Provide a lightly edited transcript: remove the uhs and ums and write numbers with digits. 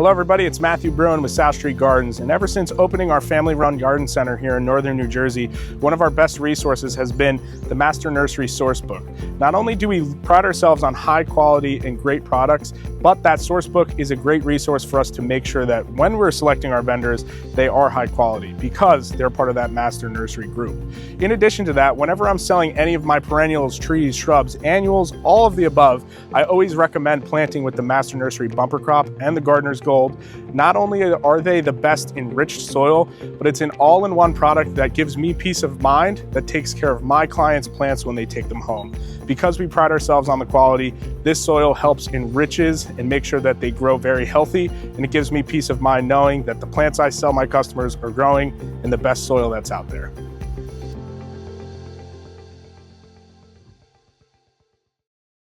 Hello everybody, it's Matthew Bruin with South Street Gardens, and ever since opening our family-run garden center here in northern New Jersey, one of our best resources has been the Master Nursery Source Book. Not only do we pride ourselves on high quality and great products, but that source book is a great resource for us to make sure that when we're selecting our vendors, they are high quality because they're part of that Master Nursery group. In addition to that, whenever I'm selling any of my perennials, trees, shrubs, annuals, all of the above, I always recommend planting with the Master Nursery bumper crop and the Gardener's Gold. Not only are they the best enriched soil, but it's an all-in-one product that gives me peace of mind that takes care of my clients' plants when they take them home. Because we pride ourselves on the quality, this soil helps enriches and make sure that they grow very healthy, and it gives me peace of mind knowing that the plants I sell my customers are growing in the best soil that's out there.